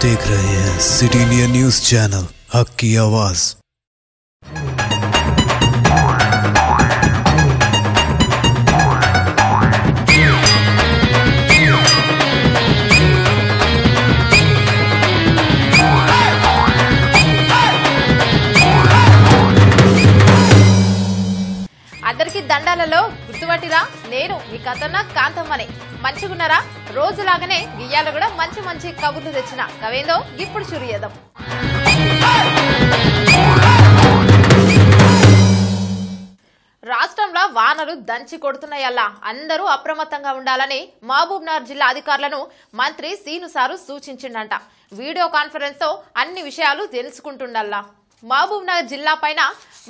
देख रहे हैं सिटी इंडिया न्यूज चैनल हक की आवाज। అందరికి దండాలలో గుర్తుపట్టిరా నేను మీ ఖతర్నాక్ కాంతమ్మని మంచిగున్నారా రోజులాగానే గియ్యాలు కూడా మంచి మంచి కబుర్లు తెచ్చిన కవేందో ఇప్పుడు షురు చేద్దాం। రాష్ట్రంలో వానలు దంచి కొడుతున్నాయల్లా అందరూ అప్రమత్తంగా ఉండాలని మహబూబ్నగర్ జిల్లా అధికారులను మంత్రి సీను సారు సూచించిండంట। వీడియో కాన్ఫరెన్స్ తో అన్ని విషయాలు తెలుసుకుంటుండల్లా। మహబూబ్నగర్ జిల్లా పైన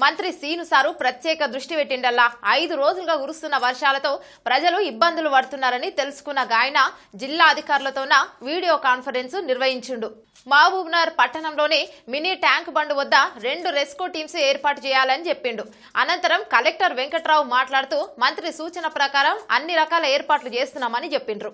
మంత్రి సీను సారు ప్రత్యేక దృష్టి పెట్టిండల్లా। 5 రోజులుగా కురుస్తున్న వర్షాలతో ప్రజలు ఇబ్బందులు పడుతున్నారని తెలుసుకున్న ఆయన జిల్లా అధికారులతోన వీడియో కాన్ఫరెన్స్ నిర్వహించిండు। మహబూబ్నగర్ పట్టణంలోని మినీ ట్యాంక్ బండ్ వద్ద 2 రెస్క్యూ టీమ్స్ ఏర్పాటు చేయాలని చెప్పిండు। అనంతరం కలెక్టర్ వెంకట్రావు మాట్లాడుతూ మంత్రి సూచన ప్రకారం అన్ని రకాల ఏర్పాట్లు చేస్తున్నామని చెప్పిండ్రు।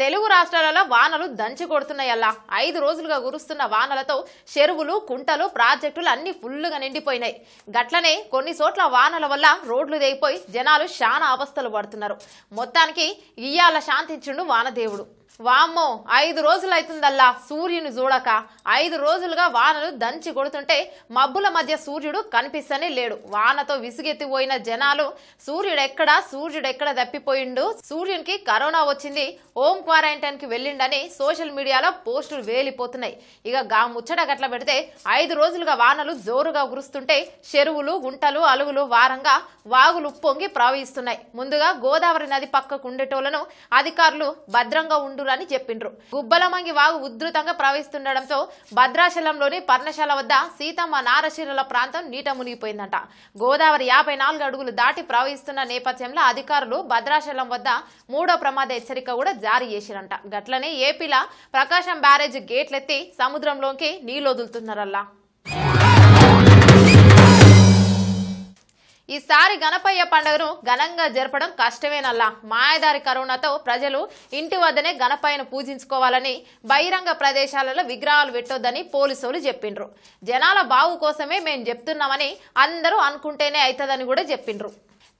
తెలుగు రాష్ట్రాలలో వానలు దంచి కొడుతున్నాయల్లా। 5 రోజులుగా కురుస్తున్న వానలతో చెరువులు కుంటలు ప్రాజెక్టులు అన్ని ఫుల్లుగా నిండిపోయినాయి। గట్లనే కొన్ని చోట్ల వానల వల్ల రోడ్లు తెగిపోయి జనాలు చాలా అవస్థలు పడుతున్నారు। మొత్తానికి ఇయ్యాల శాంతించుండు వానదేవుడు। వామ్మో 5 రోజులైతుందల్లా సూర్యుని చూడక। 5 రోజులుగా వానలు దంచి కొడుతుంటే మబ్బుల మధ్య సూర్యుడు కనిపిస్తనే లేడు। వానతో విసుగెత్తిపోయిన జనాలు సూర్యుడెక్కడ తప్పిపోయిండు, సూర్యునికి కరోనా వచ్చింది, హోమ్ క్వారంటైన్ కి వెళ్ళిండని సోషల్ మీడియాలో పోస్టులు వేలిపోతున్నాయి। ఇక గా ముచ్చట గట్ల పెడితే 5 రోజులుగా వానలు జోరుగా కురుస్తుంటే చెరువులు గుంటలు అలుగులు వారంగా వాగులు పొంగి ప్రవహిస్తున్నాయి। ముందుగా గోదావరి నది పక్కకు ఉండేటోళ్లను అధికారులు భద్రంగా అని చెప్పిండ్రు। గుబ్బలమంగి వాగు ఉధృతంగా ప్రవహిస్తుండటంతో భద్రాచలంలోని పర్ణశాల వద్ద సీతమ్మ నారశీలల ప్రాంతం నీట మునిగిపోయిందంట। గోదావరి 54 అడుగులు దాటి ప్రవహిస్తున్న నేపథ్యంలో అధికారులు భద్రాచలం వద్ద 3వ ప్రమాద హెచ్చరిక కూడా జారీ చేసిరంట। గట్లనే ఏపీల ప్రకాశం బ్యారేజ్ గేట్లెత్తి సముద్రంలోకి నీళ్లు వదులుతున్నారల్లా। ఈసారి గణపయ్య పండుగను ఘనంగా జరపడం కష్టమేనల్లా। మాయదారి కరోనాతో ప్రజలు ఇంటి వద్దనే గణపయ్యను పూజించుకోవాలని, బహిరంగ ప్రదేశాలలో విగ్రహాలు పెట్టొద్దని పోలీసులు చెప్పిండ్రు। జనాల బాగు కోసమే మేం చెప్తున్నామని అందరూ అనుకుంటేనే అవుతుందని కూడా చెప్పిండ్రు।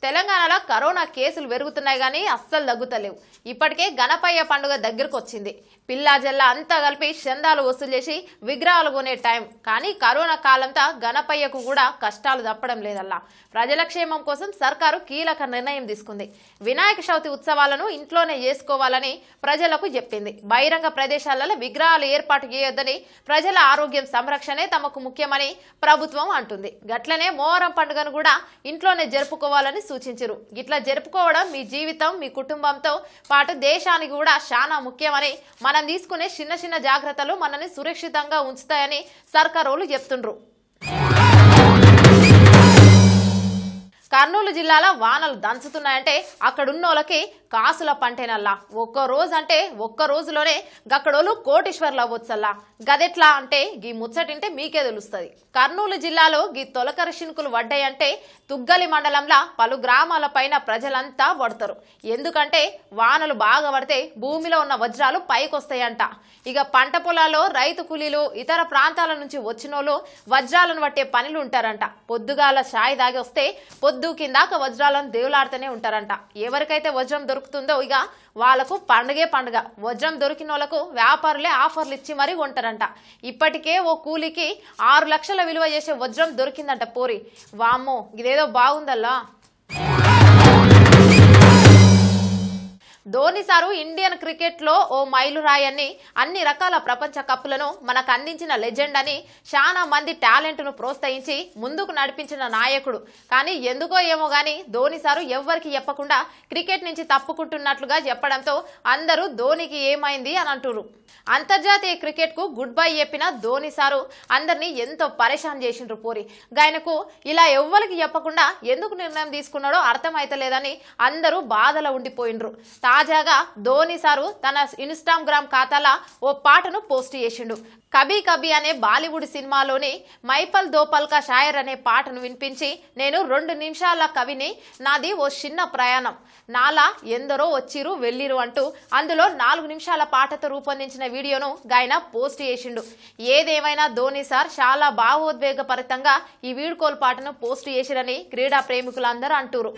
తెలంగాణలో కరోనా కేసులు పెరుగుతున్నాయి కానీ అస్సలు తగ్గుతలేవు। ఇప్పటికే గణపయ్య పండుగ దగ్గరకు వచ్చింది। పిల్లా జల్లా అంతా కలిపి చందాలు వసూలు చేసి విగ్రహాలు కొనే టైం కానీ కరోనా కాలంతో గణపయ్యకు కూడా కష్టాలు తప్పడం లేదల్లా। ప్రజల క్షేమం కోసం సర్కారు కీలక నిర్ణయం తీసుకుంది। వినాయక చవితి ఉత్సవాలను ఇంట్లోనే చేసుకోవాలని ప్రజలకు చెప్పింది। బహిరంగ ప్రదేశాలలో విగ్రహాలు ఏర్పాటు చేయొద్దని, ప్రజల ఆరోగ్యం సంరక్షణే తమకు ముఖ్యమని ప్రభుత్వం అంటుంది। గట్లనే మోహరం పండుగను కూడా ఇంట్లోనే జరుపుకోవాలని సూచించారు। ఇట్లా జరుపుకోవడం మీ జీవితం మీ కుటుంబంతో పాటు దేశానికి కూడా చాలా ముఖ్యమని, మనం తీసుకునే చిన్న చిన్న జాగ్రత్తలు మనల్ని సురక్షితంగా ఉంచుతాయని సర్కారోళ్ళు చెప్తుండ్రు। కర్నూలు జిల్లాలో వానలు దంచుతున్నాయంటే అక్కడున్నోళ్ళకి కాసుల పంటేనల్లా। ఒక్క రోజులోనే గక్కడోళ్ళు కోటీశ్వర్లు అవ్వచ్చల్లా। గదెట్లా అంటే గీ ముచ్చటింటే మీకే తెలుస్తుంది। కర్నూలు జిల్లాలో గీ తొలకరి శినుకులు పడ్డాయంటే తుగ్గలి మండలంలో పలు గ్రామాల పైన ప్రజలంతా పడతారు। ఎందుకంటే వానలు బాగా పడితే భూమిలో ఉన్న వజ్రాలు పైకొస్తాయంట। ఇక పంట పొలాల్లో రైతు కూలీలు ఇతర ప్రాంతాల నుంచి వచ్చినోళ్ళు వజ్రాలను పట్టే పనులు ఉంటారంట। పొద్దుగాల ఛాయ్ దాగి వస్తే పొద్దు కిందాక వజ్రాలను దేవులాడుతూనే ఉంటారంట। ఎవరికైతే వజ్రం దొరుకుతుందో ఇక వాళ్లకు పండుగే పండుగ। వజ్రం దొరికిన వాళ్ళకు వ్యాపారులే ఆఫర్లు ఇచ్చి మరీ కొంటారంట। ఇప్పటికే ఓ కూలికి 6 లక్షల విలువ చేసే వజ్రం దొరికిందంట పోరి। వామ్మో ఇదేదో బాగుందల్లా। ధోని సారు ఇండియన్ క్రికెట్ లో ఓ మైలురాయని, అన్ని రకాల ప్రపంచ కప్పులను మనకు అందించిన లెజెండ్ అని, చాలా మంది టాలెంట్ ను ప్రోత్సహించి ముందుకు నడిపించిన నాయకుడు। కానీ ఎందుకో ఏమో గానీ ధోని సారు ఎవ్వరికి చెప్పకుండా క్రికెట్ నుంచి తప్పుకుంటున్నట్లుగా చెప్పడంతో అందరూ ధోనికి ఏమైంది అని అంటున్నారు। అంతర్జాతీయ క్రికెట్ కు గుడ్ బై చెప్పిన ధోని సారు అందరినీ ఎంతో పరేషాన్ చేసిండ్రు పోరి। గాయనకు ఇలా ఎవ్వరికి చెప్పకుండా ఎందుకు నిర్ణయం తీసుకున్నాడో అర్థమైతలేదని అందరూ బాధలో ఉండిపోయిండ్రు। తాజాగా ధోని సారు తన ఇన్స్టాగ్రామ్ ఖాతాలో ఓ పాటను పోస్ట్ చేసిండు. కబీ కబీ అనే బాలీవుడ్ సినిమాలోని మైపల్ దోపల్ కా షాయర్ అనే పాటను వినిపించి, నేను 2 నిమిషాల కవిని, నాది ఓ చిన్న ప్రయాణం, నాలా ఎందరో వచ్చిరు వెళ్ళిరు అంటూ అందులో 4 నిమిషాల పాటతో రూపొందించిన వీడియోను గాయన పోస్ట్ చేసిండు. ఏదేమైనా ధోని సార్ చాలా భావోద్వేగపరితంగా ఈ వీడ్కోలు పాటను పోస్ట్ చేసిరని క్రీడా ప్రేమికులందరూ అంటారు.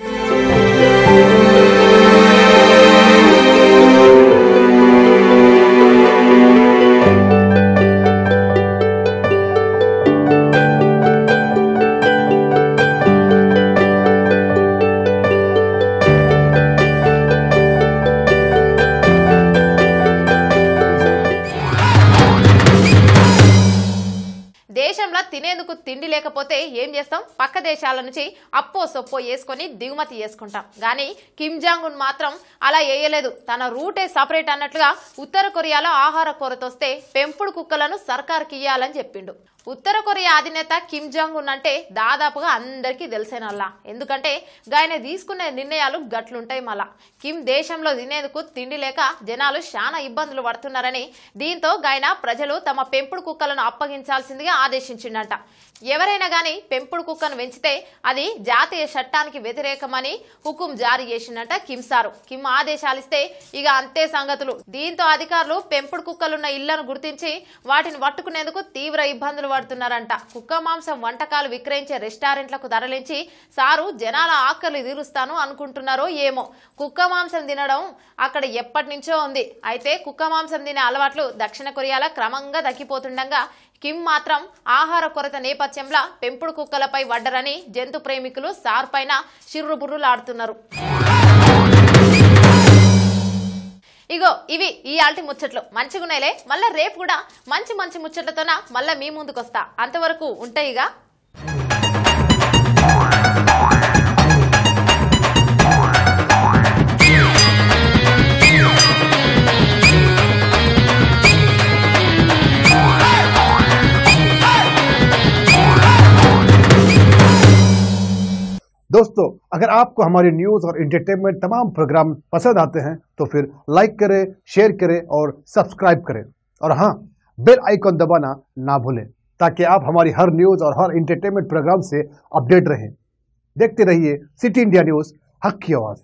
దేశంలో తినేందుకు తిండి లేకపోతే ఏం చేస్తాం? పక్క దేశాల నుంచి అప్పో సొప్పో వేసుకొని దిగుమతి చేసుకుంటాం. కానీ కిమ్ జాంగ్ ఉన్ మాత్రం అలా వేయలేదు. తన రూటే సపరేట్ అన్నట్లుగా ఉత్తర కొరియాలో ఆహార కొరత వస్తే పెంపుడు కుక్కలను సర్కార్కి ఇయ్యాలని చెప్పిండు. ఉత్తర కొరియా అధినేత కిమ్ జాంగ్ ఉన్ అంటే దాదాపుగా అందరికీ తెలిసేనల్లా. ఎందుకంటే ఆయన తీసుకునే నిర్ణయాలు గట్లుంటాయి. మళ్ళా కిమ్ దేశంలో తినేందుకు తిండి లేక జనాలు చాలా ఇబ్బందులు పడుతున్నారని, దీంతో ఆయన ప్రజలు తమ పెంపుడు కుక్కలను అప్పగించాల్సిందిగా ఆదేశించిండట. ఎవరైనా గాని పెంపుడు కుక్కను పెంచితే అది జాతీయ చట్టానికి వ్యతిరేకమని హుకుం జారీ చేసిండట కిమ్ సారు. కిమ్ ఆదేశాలిస్తే ఇక అంతే సంగతులు. దీంతో అధికారులు పెంపుడు కుక్కలున్న ఇళ్లను గుర్తించి వాటిని పట్టుకునేందుకు తీవ్ర ఇబ్బందులు పడుతున్నారంట. కుక్క మాంసం వంటకాలు విక్రయించే రెస్టారెంట్లకు తరలించి సారు జనాల ఆకలి తీరుస్తాను అనుకుంటున్నారో ఏమో. కుక్క మాంసం తినడం అక్కడ ఎప్పటి నుంచో ఉంది. అయితే కుక్క మాంసం తినే అలవాట్లు దక్షిణ కొరియాలో క్రమంగా తగ్గిపోతుండగా కిమ్ మాత్రం ఆహార కొరత నేపథ్యంలో పెంపుడు కుక్కలపై వడ్డరని జంతు ప్రేమికులు సార్ పైన చిర్రుబుర్రులాడుతున్నారు. ఇగో ఇవి ఈ ఆల్టి ముచ్చట్లు. మంచిగున్నాయిలే. మళ్ళా రేపు కూడా మంచి మంచి ముచ్చట్లతోన మళ్ళా మీ ముందుకు వస్తా. అంతవరకు ఉంటాయిగా. दोस्तों, अगर आपको हमारी न्यूज और एंटरटेनमेंट तमाम प्रोग्राम पसंद आते हैं तो फिर लाइक करें, शेयर करें और सब्सक्राइब करें। और हाँ, बेल आइकॉन दबाना ना भूलें ताकि आप हमारी हर न्यूज और हर एंटरटेनमेंट प्रोग्राम से अपडेट रहें। देखते रहिए सिटी इंडिया न्यूज, हक की आवाज।